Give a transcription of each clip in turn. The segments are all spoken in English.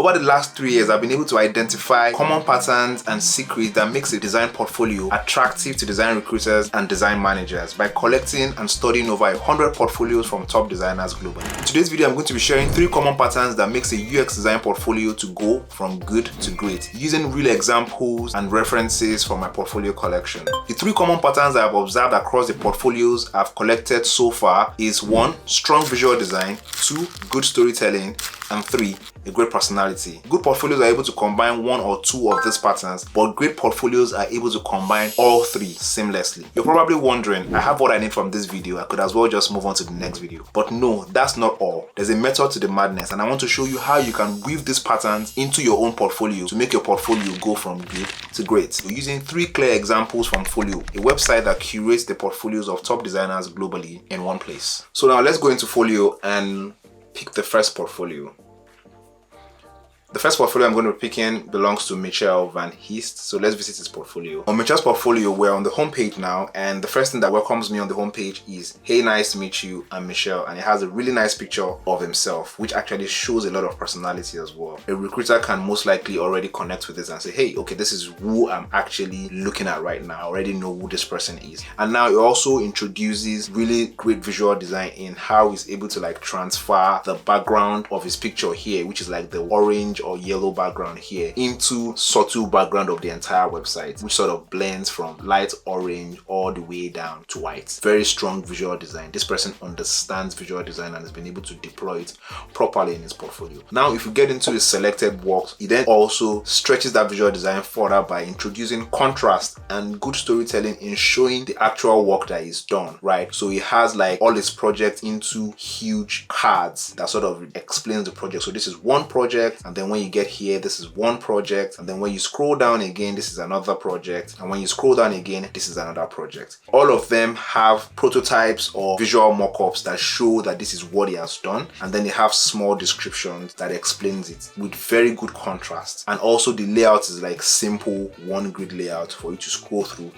Over the last 3 years, I've been able to identify common patterns and secrets that makes a design portfolio attractive to design recruiters and design managers by collecting and studying over 100 portfolios from top designers globally. In today's video, I'm going to be sharing 3 common patterns that makes a UX design portfolio to go from good to great, using real examples and references from my portfolio collection. The 3 common patterns I have observed across the portfolios I've collected so far is 1. Strong visual design, 2. Good storytelling, and 3. A great personality. Good portfolios are able to combine 1 or 2 of these patterns, but great portfolios are able to combine all 3 seamlessly. You're probably wondering, I have what I need from this video, I could as well just move on to the next video. But no, that's not all. There's a method to the madness, and I want to show you how you can weave these patterns into your own portfolio to make your portfolio go from good to great. We're using 3 clear examples from Folio, a website that curates the portfolios of top designers globally in one place. So now let's go into Folio and pick the first portfolio. The first portfolio I'm going to be picking belongs to Michelle Van Heest, so let's visit his portfolio. On Michelle's portfolio, we're on the homepage now, and the first thing that welcomes me on the homepage is, "Hey, nice to meet you, I'm Michelle," and it has a really nice picture of himself, which actually shows a lot of personality as well. A recruiter can most likely already connect with this and say, hey, okay, this is who I'm actually looking at right now. I already know who this person is. And now it also introduces really great visual design in how he's able to like transfer the background of his picture here, which is like the orange or yellow background here, into subtle background of the entire website, which sort of blends from light orange all the way down to white. Very strong visual design. This person understands visual design and has been able to deploy it properly in his portfolio. Now, if you get into the selected works, he then also stretches that visual design further by introducing contrast and good storytelling in showing the actual work that is done, right? So he has like all his projects into huge cards that sort of explains the project. So this is one project, and then when you get here, this is one project, and then when you scroll down again, this is another project, and when you scroll down again, this is another project. All of them have prototypes or visual mock-ups that show that this is what he has done, and then they have small descriptions that explains it with very good contrast. And also the layout is like simple one grid layout for you to scroll through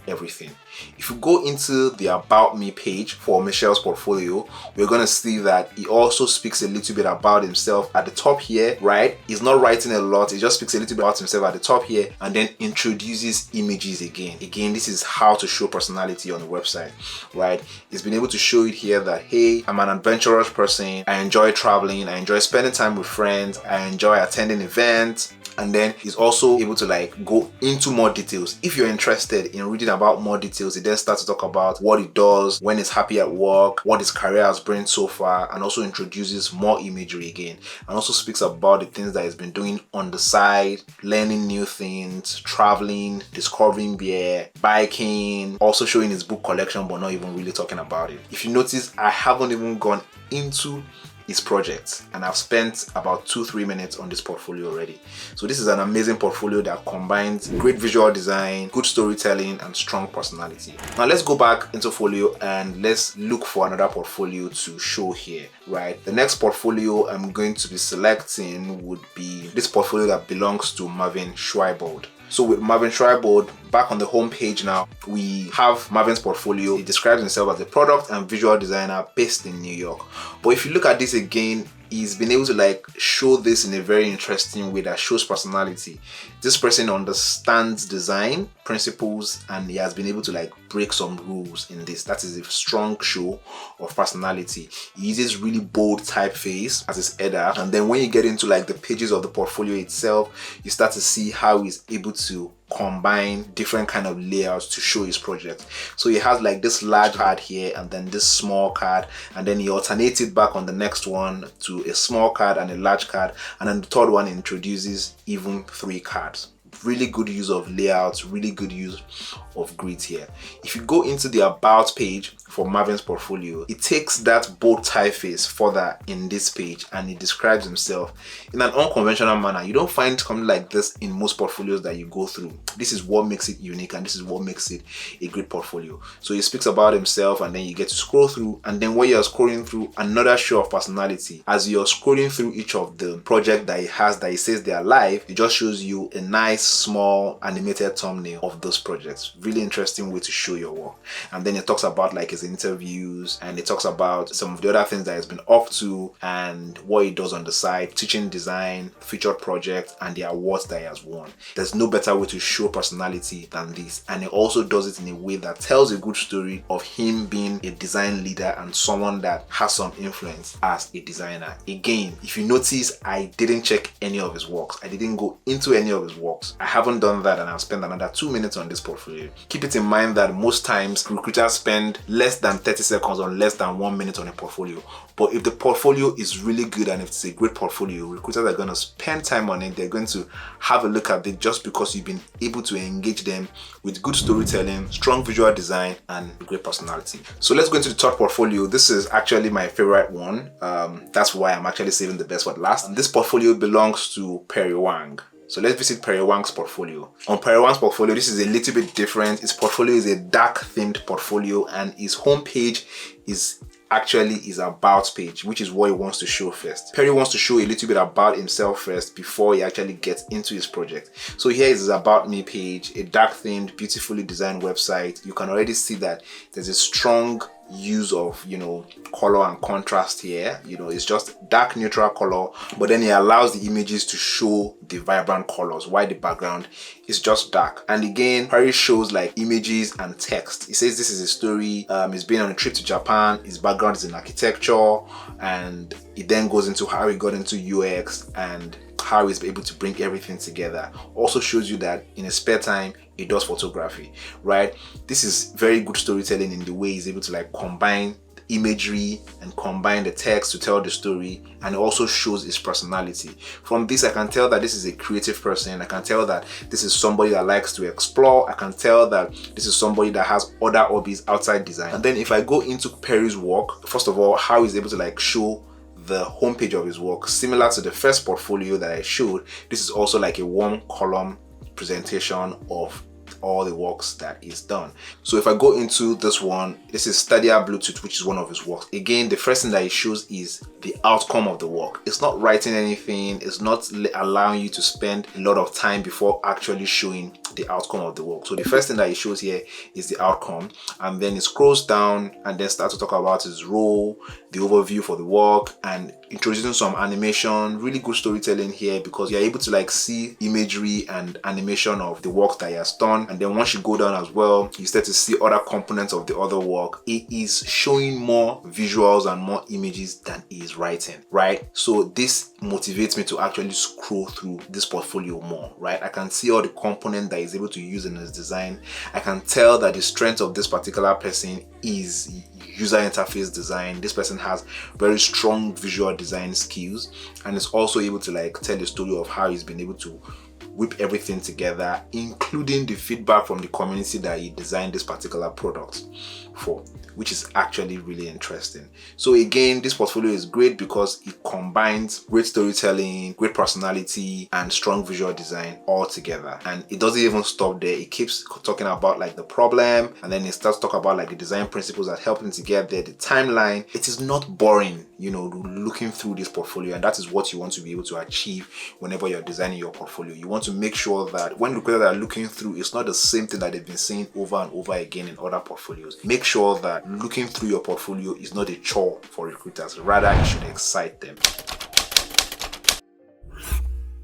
everything. If you go into the About Me page for Michelle's portfolio, we're going to see that he also speaks a little bit about himself at the top here, right? He's not writing a lot, he just speaks a little bit about himself at the top here, and then introduces images again. This is how to show personality on the website, right? He's been able to show it here that, hey, I'm an adventurous person, I enjoy traveling, I enjoy spending time with friends, I enjoy attending events. And then he's also able to like go into more details. If you're interested in reading about more details, he then starts to talk about what he does, when he's happy at work, what his career has brought so far, and also introduces more imagery again, and also speaks about the things that he's been doing on the side, learning new things, traveling, discovering beer, biking, also showing his book collection but not even really talking about it. If you notice, I haven't even gone into his projects, and I've spent about 2-3 minutes on this portfolio already. So this is an amazing portfolio that combines great visual design, good storytelling, and strong personality. Now let's go back into Folio and let's look for another portfolio to show here, right? The next portfolio I'm going to be selecting would be this portfolio that belongs to Marvin Schreibold. So with Marvin Schreibold, back on the home page now, we have Marvin's portfolio. He describes himself as a product and visual designer based in New York. But if you look at this again, he's been able to like show this in a very interesting way that shows personality. This person understands design principles, and he has been able to like break some rules in this. That is a strong show of personality. He uses really bold typeface as his header, and then when you get into like the pages of the portfolio itself, you start to see how he's able to combine different kind of layouts to show his project. So he has like this large card here, and then this small card, and then he alternates it back on the next one to a small card and a large card, and then the third one introduces even 3 cards. Really good use of layouts, really good use of grids here. If you go into the About page for Marvin's portfolio, it takes that bold typeface further in this page, and he describes himself in an unconventional manner. You don't find something like this in most portfolios that you go through. This is what makes it unique, and this is what makes it a great portfolio. So he speaks about himself, and then you get to scroll through, and then when you're scrolling through, another show of personality. As you're scrolling through each of the project that he has that he says they are live, it just shows you a nice nice small animated thumbnail of those projects. Really interesting way to show your work. And then it talks about like his interviews, and it talks about some of the other things that he's been up to and what he does on the side, teaching design, featured projects, and the awards that he has won. There's no better way to show personality than this, and he also does it in a way that tells a good story of him being a design leader and someone that has some influence as a designer. Again, if you notice, I didn't check any of his works. I didn't go into any of his works. I haven't done that, and I've spent another 2 minutes on this portfolio. Keep it in mind that most times recruiters spend less than 30 seconds or less than 1 minute on a portfolio. But if the portfolio is really good and if it's a great portfolio, recruiters are going to spend time on it. They're going to have a look at it just because you've been able to engage them with good storytelling, strong visual design, and great personality. So let's go into the third portfolio. This is actually my favorite one. That's why I'm actually saving the best for last. And this portfolio belongs to Perry Wang. So let's visit Perry Wang's portfolio. On Perry Wang's portfolio, this is a little bit different. His portfolio is a dark themed portfolio, and his homepage is actually his about page, which is what he wants to show first. Perry wants to show a little bit about himself first before he actually gets into his project. So here is his about me page, a dark themed, beautifully designed website. You can already see that there's a strong use of, color and contrast here. It's just dark neutral color, but then he allows the images to show the vibrant colors while the background is just dark. And again, Perry shows like images and text. He says this is a story. He's been on a trip to Japan. His background is in architecture, and it then goes into how he got into UX and how he's able to bring everything together. Also shows you that in his spare time he does photography, right? This is very good storytelling in the way he's able to like combine imagery and combine the text to tell the story, and it also shows his personality. From this, I can tell that this is a creative person. I can tell that this is somebody that likes to explore. I can tell that this is somebody that has other hobbies outside design. And then if I go into Perry's work, first of all, how he's able to like show the homepage of his work, similar to the first portfolio that I showed, this is also like a one column presentation of all the works that he's done. So if I go into this one, this is Stadia Bluetooth, which is one of his works. Again, the first thing that he shows is the outcome of the work. It's not writing anything. It's not allowing you to spend a lot of time before actually showing the outcome of the work. So the first thing that he shows here is the outcome, and then he scrolls down and then starts to talk about his role, the overview for the work, and introducing some animation. Really good storytelling here, because you're able to like see imagery and animation of the work that he has done. And then once you go down as well, you start to see other components of the other work. It is showing more visuals and more images than he is writing, right? So this motivates me to actually scroll through this portfolio more, right? I can see all the components that he's able to use in his design. I can tell that the strength of this particular person is user interface design. This person has very strong visual design skills, and is also able to like tell the story of how he's been able to whip everything together, including the feedback from the community that he designed this particular product for, which is actually really interesting. So again, this portfolio is great because it combines great storytelling, great personality, and strong visual design all together. And it doesn't even stop there. It keeps talking about like the problem, and then it starts to talk about like the design principles that help him to get there, the timeline. It is not boring, looking through this portfolio, and that is what you want to be able to achieve whenever you're designing your portfolio. You want to make sure that when recruiters are looking through, it's not the same thing that they've been seeing over and over again in other portfolios. Make sure that looking through your portfolio is not a chore for recruiters, rather it should excite them.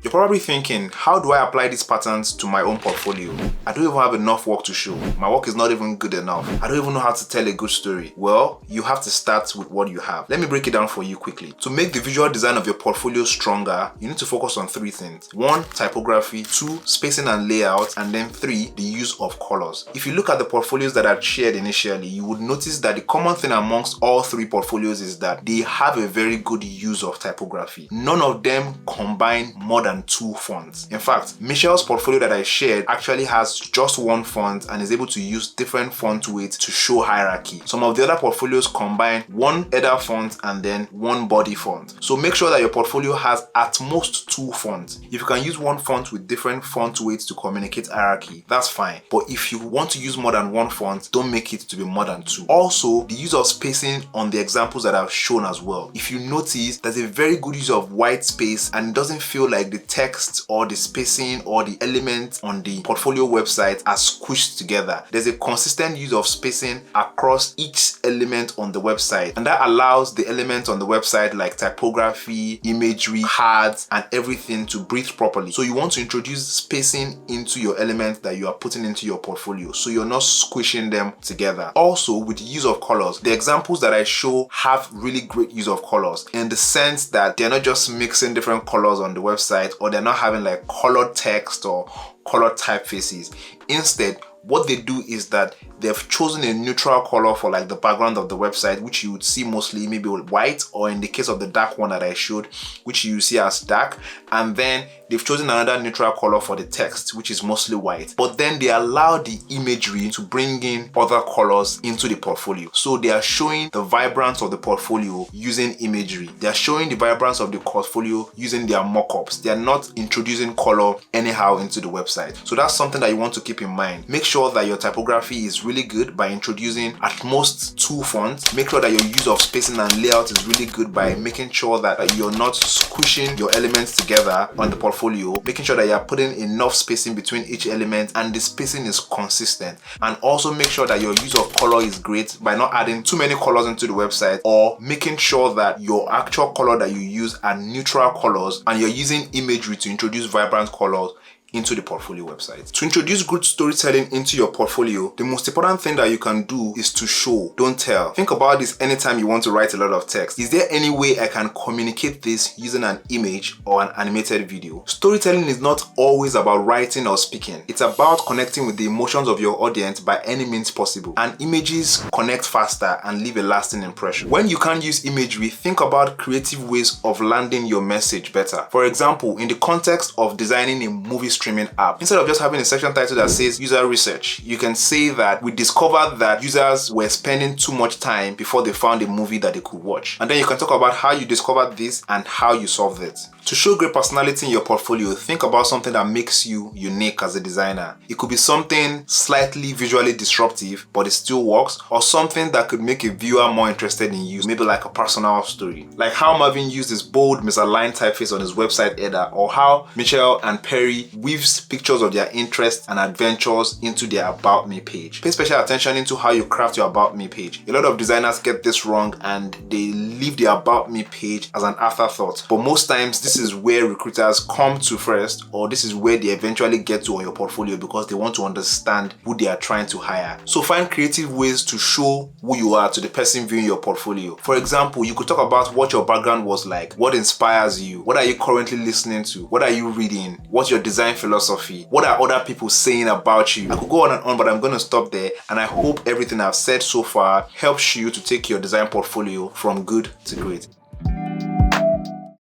You're probably thinking, how do I apply these patterns to my own portfolio? I don't even have enough work to show. My work is not even good enough. I don't even know how to tell a good story. Well, you have to start with what you have. Let me break it down for you quickly. To make the visual design of your portfolio stronger, you need to focus on 3 things. 1, typography. 2, spacing and layout. And then 3, the use of colors. If you look at the portfolios that I've shared initially, you would notice that the common thing amongst all 3 portfolios is that they have a very good use of typography. None of them combine more than 2 fonts. In fact, Michelle's portfolio that I shared actually has just 1 font and is able to use different font weights to show hierarchy. Some of the other portfolios combine 1 header font and then 1 body font. So make sure that your portfolio has at most 2 fonts. If you can use 1 font with different font weights to communicate hierarchy, that's fine. But if you want to use more than 1 font, don't make it to be more than 2. Also, the use of spacing on the examples that I've shown as well. If you notice, there's a very good use of white space, and it doesn't feel like the text or the spacing or the elements on the portfolio website are squished together. There's a consistent use of spacing across each element on the website, and that allows the elements on the website like typography, imagery, cards, and everything to breathe properly. So you want to introduce spacing into your elements that you are putting into your portfolio, so you're not squishing them together. Also, with the use of colors, the examples that I show have really great use of colors in the sense that they're not just mixing different colors on the website, or they're not having like colored text or colored typefaces. Instead, what they do is that they've chosen a neutral color for like the background of the website, which you would see mostly maybe white, or in the case of the dark one that I showed, which you see as dark. And then they've chosen another neutral color for the text, which is mostly white. But then they allow the imagery to bring in other colors into the portfolio. So they are showing the vibrance of the portfolio using imagery. They are showing the vibrance of the portfolio using their mockups. They are not introducing color anyhow into the website. So that's something that you want to keep in mind. Make sure that your typography is really good by introducing at most 2 fonts. Make sure that your use of spacing and layout is really good by making sure that you're not squishing your elements together on the portfolio, making sure that you're putting enough spacing between each element and the spacing is consistent. And also make sure that your use of color is great by not adding too many colors into the website, or making sure that your actual color that you use are neutral colors and you're using imagery to introduce vibrant colors into the portfolio website. To introduce good storytelling into your portfolio, the most important thing that you can do is to show, don't tell. Think about this anytime you want to write a lot of text. Is there any way I can communicate this using an image or an animated video? Storytelling is not always about writing or speaking. It's about connecting with the emotions of your audience by any means possible. And images connect faster and leave a lasting impression. When you can't use imagery, think about creative ways of landing your message better. For example, in the context of designing a movie streaming app, instead of just having a section title that says user research, you can say that we discovered that users were spending too much time before they found a movie that they could watch. And then you can talk about how you discovered this and how you solved it. To show great personality in your portfolio, think about something that makes you unique as a designer. It could be something slightly visually disruptive, but it still works, or something that could make a viewer more interested in you, maybe like a personal story. Like how Marvin used his bold, misaligned typeface on his website header, or how Mitchell and Perry weaves pictures of their interests and adventures into their About Me page. Pay special attention into how you craft your About Me page. A lot of designers get this wrong and they leave the About Me page as an afterthought, but most times this is where recruiters come to first, or this is where they eventually get to on your portfolio because they want to understand who they are trying to hire. So find creative ways to show who you are to the person viewing your portfolio. For example, you could talk about what your background was like, what inspires you, what are you currently listening to, what are you reading, what's your design philosophy, what are other people saying about you. I could go on and on, but I'm going to stop there, and I hope everything I've said so far helps you to take your design portfolio from good to great.